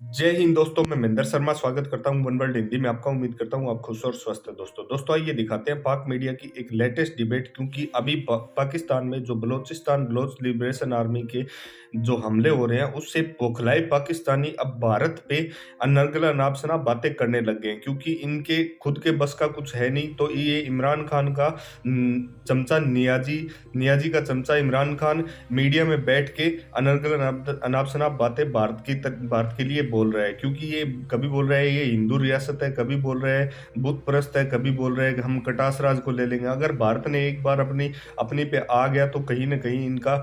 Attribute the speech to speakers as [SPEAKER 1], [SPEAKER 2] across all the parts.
[SPEAKER 1] जय हिंद दोस्तों, मैं महेंद्र शर्मा स्वागत करता हूं वन वर्ल्ड हिंदी में आपका। उम्मीद करता हूं आप खुश और स्वस्थ हैं। दोस्तों आइए दिखाते हैं पाक मीडिया की एक लेटेस्ट डिबेट, क्योंकि अभी पाकिस्तान में जो बलोच लिबरेशन आर्मी के जो हमले हो रहे हैं उससे बौखलाए पाकिस्तानी अब भारत पे अनर्गल अनाप शनाप बातें करने लग गए हैं, क्योंकि इनके खुद के बस का कुछ है नहीं। तो ये इमरान खान का चमचा नियाजी का चमचा इमरान खान मीडिया में बैठ के अनर्गल अनाप शनाप बातें भारत के लिए बोल रहा है, क्योंकि ये कभी बोल रहा है ये हिंदू रियासत है, कभी बोल रहा है बुत परस्त है, कभी बोल रहा है कि हम कटास राज को ले लेंगे। अगर भारत ने एक बार अपनी पे आ गया तो कहीं ना कहीं इनका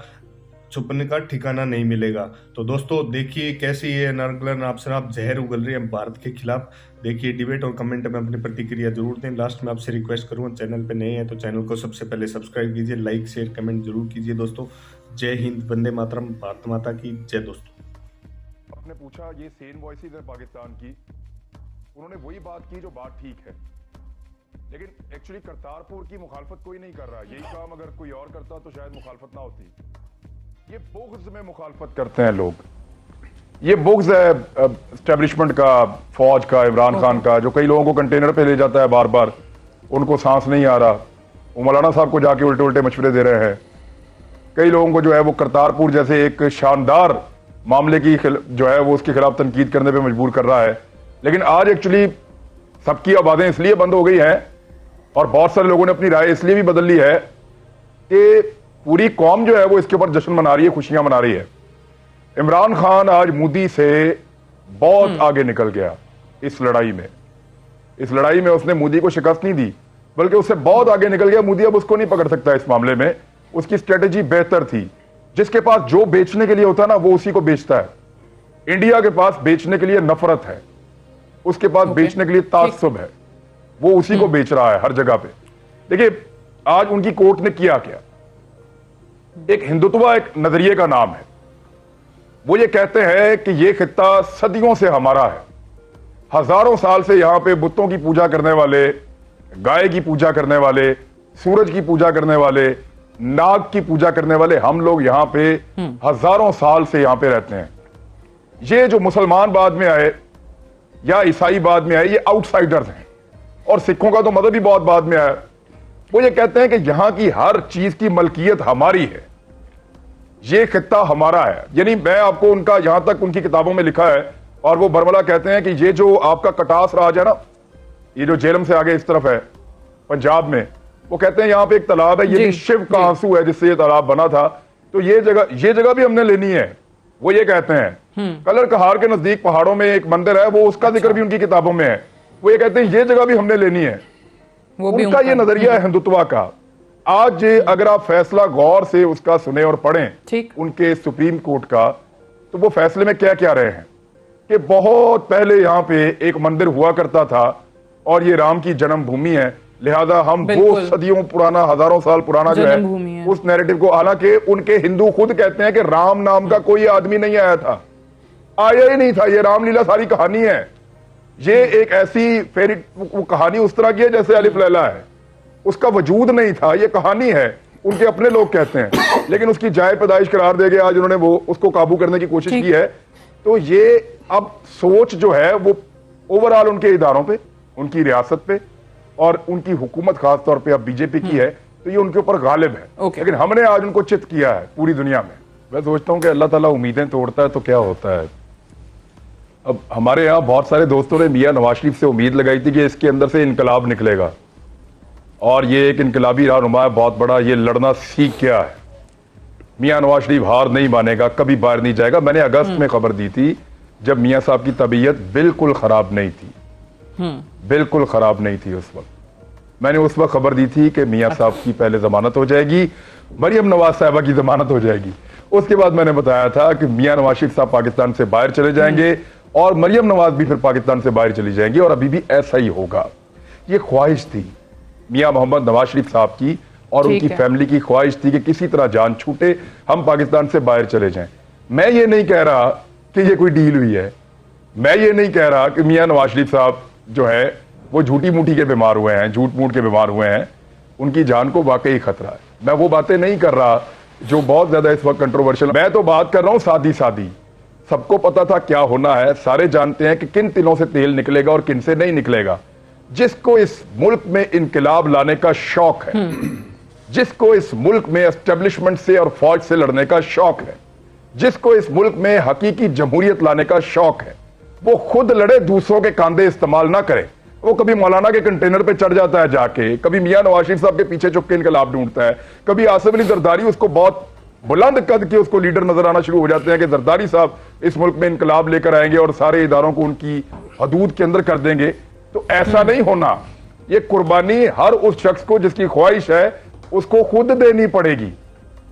[SPEAKER 1] छुपने का ठिकाना नहीं मिलेगा। तो दोस्तों देखिए कैसे ये अनर्गल अनाप शनाप जहर उगल रही है भारत के खिलाफ। देखिए डिबेट और कमेंट में अपनी प्रतिक्रिया जरूर दें। लास्ट में आपसे रिक्वेस्ट करूंगा, चैनल पे नए हैं तो चैनल को सबसे पहले सब्सक्राइब कीजिए, लाइक शेयर कमेंट जरूर कीजिए। दोस्तों जय हिंद, वंदे मातरम, भारत माता की जय। दोस्तों
[SPEAKER 2] आपने पूछा ये सेन वॉइसेस है पाकिस्तान की, उन्होंने वही बात की जो बात ठीक है, लेकिन एक्चुअली करतारपुर की मुखालफत कोई नहीं कर रहा। यही काम अगर कोई और करता तो शायद मुखालफत ना होती। ये बुग़्ज़ में मुखालफत करते हैं लोग। ये बुग़्ज़ है एस्टेब्लिशमेंट का, फौज का, इमरान खान का, जो कई लोगों को कंटेनर पे ले जाता है बार बार, उनको सांस नहीं आ रहा, वो मौलाना साहब को जाके उल्टे उल्टे मशवरे दे रहे हैं। कई लोगों को जो है वो करतारपुर जैसे एक शानदार मामले की जो है वो उसके खिलाफ तनकीद करने पे मजबूर कर रहा है। लेकिन आज एक्चुअली सबकी आवाज़ें इसलिए बंद हो गई हैं और बहुत सारे लोगों ने अपनी राय इसलिए भी बदल ली है कि पूरी कौम जो है वो इसके ऊपर जश्न मना रही है, खुशियां मना रही है। इमरान खान आज मोदी से बहुत आगे निकल गया इस लड़ाई में। इस लड़ाई में उसने मोदी को शिकस्त नहीं दी, बल्कि उससे बहुत आगे निकल गया। मोदी अब उसको नहीं पकड़ सकता इस मामले में। उसकी स्ट्रेटेजी बेहतर थी। जिसके पास जो बेचने के लिए होता है ना, वो उसी को बेचता है। इंडिया के पास बेचने के लिए नफरत है, उसके पास बेचने के लिए ताज्जुब है, वो उसी को बेच रहा है हर जगह पे। देखिए आज उनकी कोर्ट ने किया क्या। एक हिंदुत्व एक नजरिए का नाम है। वो ये कहते हैं कि ये खित्ता सदियों से हमारा है। हजारों साल से यहां पे बुतों की पूजा करने वाले, गाय की पूजा करने वाले, सूरज की पूजा करने वाले, नाग की पूजा करने वाले हम लोग यहां पे हजारों साल से यहां पे रहते हैं। ये जो मुसलमान बाद में आए या ईसाई बाद में आए, ये आउटसाइडर्स हैं। और सिखों का तो मदद भी बहुत बाद में आया। वो ये कहते हैं कि यहां की हर चीज की मलकियत हमारी है, ये खित्ता हमारा है। यानी मैं आपको उनका यहां तक उनकी किताबों में लिखा है, और वो बरमला कहते हैं कि ये जो आपका कटास राज है ना, ये जो जेलम से आगे इस तरफ है पंजाब में, वो कहते हैं यहां पे एक तालाब है, ये भी शिव का आंसू है जिससे ये तालाब बना था। तो ये जगह भी हमने लेनी है, वो ये कहते हैं। कलर कहार के नजदीक पहाड़ों में एक मंदिर है, वो उसका जिक्र भी उनकी किताबों में है। वो ये कहते हैं ये जगह भी हमने लेनी है। वो उनका ये नजरिया है हिंदुत्व का। आज अगर आप फैसला गौर से उसका सुने और पढ़ें उनके सुप्रीम कोर्ट का, तो वो फैसले में क्या क्या रहे हैं कि बहुत पहले यहां पे एक मंदिर हुआ करता था और ये राम की जन्मभूमि है, लिहाजा हम वो सदियों पुराना, हजारों साल पुराना जो है उस नैरेटिव को, हालांकि उनके हिंदू खुद कहते हैं कि राम नाम का कोई आदमी नहीं आया था, आया ही नहीं था। ये रामलीला सारी कहानी है। ये एक ऐसी फेरी कहानी उस तरह की है जैसे अलिफ लैला है, उसका वजूद नहीं था, ये कहानी है, उनके अपने लोग कहते हैं। लेकिन उसकी जाए पैदाइश करार दे के आज उन्होंने वो उसको काबू करने की कोशिश की है। तो ये अब सोच जो है वो ओवरऑल उनके इदारों पे, उनकी रियासत पे और उनकी हुकूमत खास तौर पे अब बीजेपी की है, तो ये उनके ऊपर गालिब है। लेकिन हमने आज उनको चित किया है पूरी दुनिया में। मैं सोचता हूं कि अल्लाह ताला उम्मीदें तोड़ता है तो क्या होता है। अब हमारे यहाँ बहुत सारे दोस्तों ने मियां नवाज शरीफ से उम्मीद लगाई थी कि इसके अंदर से इनकलाब निकलेगा, और ये एक इनकलाबी रहनुमा है बहुत बड़ा, ये लड़ना सीख गया है। मियां नवाज शरीफ हार नहीं मानेगा, कभी बाहर नहीं जाएगा। मैंने अगस्त में खबर दी थी जब मियां साहब की तबीयत बिल्कुल खराब नहीं थी, बिल्कुल खराब नहीं थी उस वक्त। मैंने उस वक्त खबर दी थी कि मियां साहब की पहले जमानत हो जाएगी, मरियम नवाज साहबा की जमानत हो जाएगी। उसके बाद मैंने बताया था कि मियां नवाज शरीफ साहब पाकिस्तान से बाहर चले जाएंगे और मरियम नवाज भी फिर पाकिस्तान से बाहर चली जाएंगी, और अभी भी ऐसा ही होगा। ये ख्वाहिश थी मियां मोहम्मद नवाज शरीफ साहब की और उनकी फैमिली की ख्वाहिश थी कि किसी तरह जान छूटे, हम पाकिस्तान से बाहर चले जाएं। मैं ये नहीं कह रहा कि ये कोई डील हुई है, मैं ये नहीं कह रहा कि मियां नवाज शरीफ साहब जो है वो झूठी मूठी के बीमार हुए हैं, झूठ मूठ के बीमार हुए हैं, उनकी जान को वाकई खतरा है। मैं वो बातें नहीं कर रहा जो बहुत ज्यादा इस वक्त कंट्रोवर्शियल। मैं तो बात कर रहा हूं सादी सादी सबको पता था क्या होना है, सारे जानते हैं कि किन तिलों से तेल निकलेगा और किन से नहीं निकलेगा। जिसको इस मुल्क में इनकलाब लाने का शौक है, जिसको इस मुल्क में एस्टेब्लिशमेंट से और फौज से लड़ने का शौक है, जिसको इस मुल्क में हकीकी जमहूरियत लाने का शौक है, वो खुद लड़े, दूसरों के कांधे इस्तेमाल ना करे। वो कभी मौलाना के कंटेनर पे चढ़ जाता है जाके, कभी मियां नवाज शरीफ साहब के पीछे छुप के इनकलाब ढूंढता है, कभी आसिफ अली जरदारी उसको बहुत बुलंद कद के उसको लीडर नजर आना शुरू हो जाते हैं कि जरदारी साहब इस मुल्क में इनकलाब लेकर आएंगे और सारे इदारों को उनकी हदूद के अंदर कर देंगे। तो ऐसा नहीं होना। ये कुर्बानी हर उस शख्स को जिसकी ख्वाहिश है उसको खुद देनी पड़ेगी।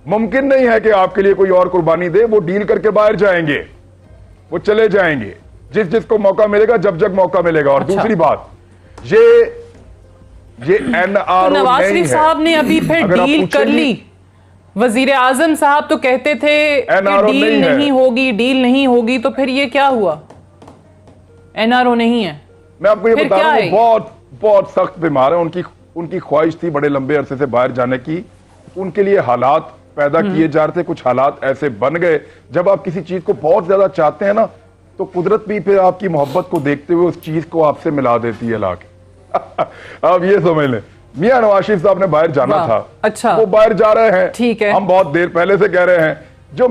[SPEAKER 2] मुमकिन नहीं है कि आपके लिए कोई और कुर्बानी दे, वो डील करके बाहर जाएंगे, वो चले जाएंगे, जिसको मौका मिलेगा, जब मौका मिलेगा। और दूसरी बात, ये एनआरओ
[SPEAKER 3] नवाज शरीफ साहब ने अभी फिर डील कर ली। वजीर आजम साहब तो कहते थे कि डील नहीं होगी, डील नहीं होगी, तो फिर ये क्या हुआ? एनआरओ नहीं है।
[SPEAKER 2] मैं आपको ये बता रहा हूं, बहुत बहुत सख्त बीमार है। उनकी ख्वाहिश थी बड़े लंबे अरसे से बाहर जाने की। उनके लिए हालात पैदा किए जा रहे थे, कुछ हालात ऐसे बन गए। जब आप किसी चीज को बहुत ज्यादा चाहते हैं ना, तो कुदरत भी फिर आपकी मोहब्बत को देखते हुए उस चीज को आपसे मिला देती है लाके। आप ये समझ लें, मियां नवाज शरीफ साहब ने बाहर जाना था,
[SPEAKER 3] अच्छा,
[SPEAKER 2] वो बाहर जा रहे हैं।
[SPEAKER 3] ठीक है,
[SPEAKER 2] हम बहुत देर पहले से कह रहे हैं, जो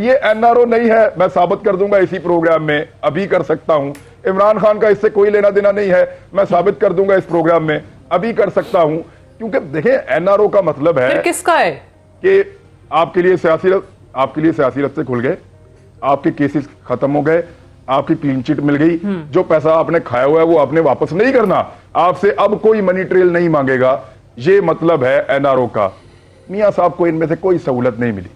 [SPEAKER 2] ये एनआरओ नहीं है, मैं साबित कर दूंगा इसी प्रोग्राम में, अभी कर सकता हूं। इमरान खान का इससे कोई लेना देना नहीं है, मैं साबित कर दूंगा इस प्रोग्राम में, अभी कर सकता हूं। क्योंकि देखें, एनआरओ का मतलब है
[SPEAKER 3] किसका है
[SPEAKER 2] कि आपके लिए सियासी रस्ते खुल गए, आपके केसेस खत्म हो गए, आपकी क्लीन चिट मिल गई, जो पैसा आपने खाया हुआ है वो आपने वापस नहीं करना, आपसे अब कोई मनी ट्रेल नहीं मांगेगा। ये मतलब है एनआरओ का। मियां साहब को इनमें से कोई सहूलत नहीं मिली,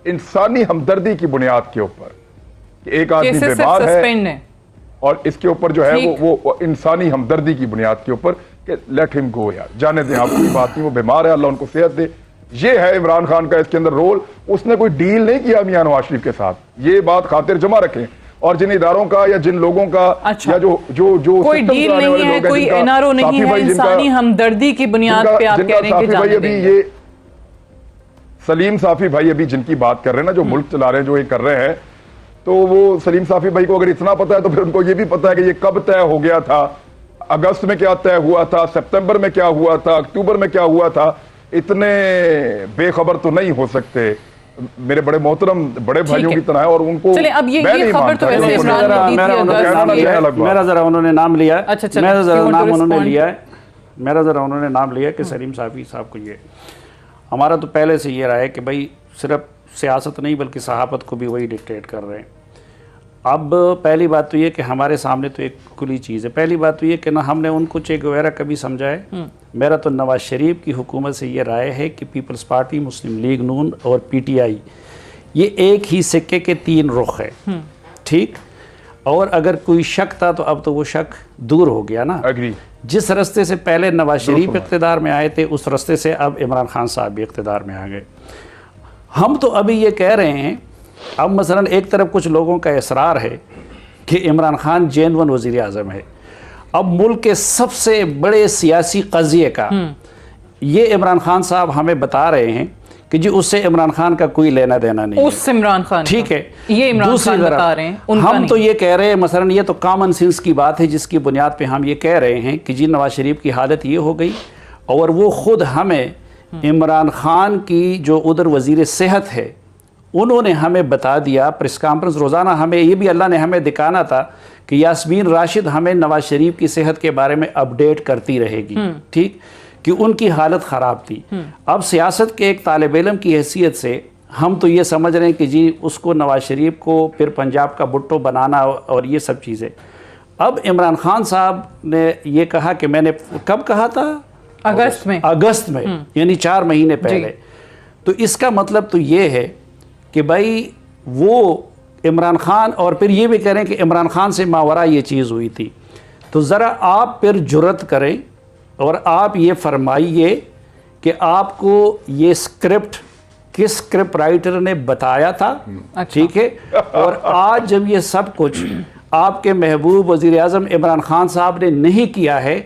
[SPEAKER 2] इंसानी हमदर्दी की बुनियाद के ऊपर कि एक आदमी बीमार है और इसके ऊपर जो है वो इंसानी हमदर्दी की बुनियाद के ऊपर कि लेट हिम गो, यार जाने दें, आप कोई बात नहीं, वो बीमार है, अल्लाह उनको सेहत दे। ये है इमरान खान का इसके अंदर रोल। उसने कोई डील नहीं किया मियां नवाज शरीफ के साथ, ये बात खातिर जमा रखें। और जिन इदारों का या जिन लोगों का
[SPEAKER 3] अच्छा,
[SPEAKER 2] या जो
[SPEAKER 3] कोई डील नहीं है, कोई एनआरओ नहीं है, इंसानी हमदर्दी की बुनियाद पे आप कह रहे हैं कि जाने देंगे।
[SPEAKER 2] ये सलीम साफी भाई अभी जिनकी बात कर रहे हैं ना, जो मुल्क चला रहे हैं, जो ये कर रहे हैं, तो वो सलीम साफी भाई को अगर इतना पता है तो फिर उनको ये भी पता है कि ये कब तय हो गया था, अगस्त में क्या तय हुआ था, सितंबर में क्या हुआ था, अक्टूबर में क्या हुआ था। इतने बेखबर तो नहीं हो सकते, मेरे बड़े मोहतरम बड़े भाइयों की तरह है। और उनको
[SPEAKER 3] अब ये खबर तो वैसे
[SPEAKER 4] मेरा जरा उन्होंने नाम लिया, मेरा जरा उन्होंने नाम लिया कि सलीम साफी साहब को ये, हमारा तो पहले से ये रहा है कि भाई सिर्फ सियासत नहीं बल्कि सहाफत को भी वही डिक्टेट कर रहे हैं। अब पहली बात तो ये कि हमारे सामने तो एक खुली चीज़ है। पहली बात तो ये कि ना हमने उनको चे गुवेरा कभी समझा है। मेरा तो नवाज शरीफ की हुकूमत से ये राय है कि पीपल्स पार्टी, मुस्लिम लीग नून और पीटीआई ये एक ही सिक्के के तीन रुख है, ठीक। और अगर कोई शक था तो अब तो वो शक दूर हो गया ना। जिस रास्ते से पहले नवाज शरीफ इक़्तिदार में आए थे, उस रास्ते से अब इमरान खान साहब भी इक़्तिदार में आ गए। हम तो अभी ये कह रहे हैं, अब मसलन एक तरफ कुछ लोगों का इसरार है कि इमरान खान जेन्युइन वज़ीर आज़म है। अब मुल्क के सबसे बड़े सियासी क़ज़िये का ये इमरान खान साहब हमें बता रहे हैं कि जी उससे इमरान खान का कोई लेना देना नहीं,
[SPEAKER 3] उस इमरान खान,
[SPEAKER 4] ठीक है,
[SPEAKER 3] ये इमरान खान बता रहे हैं,
[SPEAKER 4] हम तो ये कह रहे हैं, मसलन ये तो कॉमन सेंस की बात है जिसकी बुनियाद पे हम ये कह रहे हैं कि जी नवाज शरीफ की हालत ये हो गई और वो खुद हमें इमरान खान की जो उधर वज़ीर सेहत है उन्होंने हमें बता दिया, प्रेस कॉन्फ्रेंस रोज़ाना हमें ये भी अल्लाह ने हमें दिखाना था कि यास्मीन राशिद हमें नवाज शरीफ की सेहत के बारे में अपडेट करती रहेगी, ठीक, कि उनकी हालत ख़राब थी। अब सियासत के एक तालिब इल्म की हैसियत से हम तो ये समझ रहे हैं कि जी उसको नवाज शरीफ को फिर पंजाब का भुट्टो बनाना और ये सब चीज़ें। अब इमरान खान साहब ने ये कहा कि मैंने कब कहा था, अगस्त में यानी 4 महीने पहले। तो इसका मतलब तो ये है कि भाई वो इमरान खान, और फिर ये भी कह रहे हैं कि इमरान खान से मावरा ये चीज़ हुई थी। तो ज़रा आप फिर जुर्रत करें और आप ये फरमाइए कि आपको ये स्क्रिप्ट किस स्क्रिप्ट राइटर ने बताया था, ठीक है। और आज जब ये सब कुछ आपके महबूब वज़ीर आज़म इमरान खान साहब ने नहीं किया है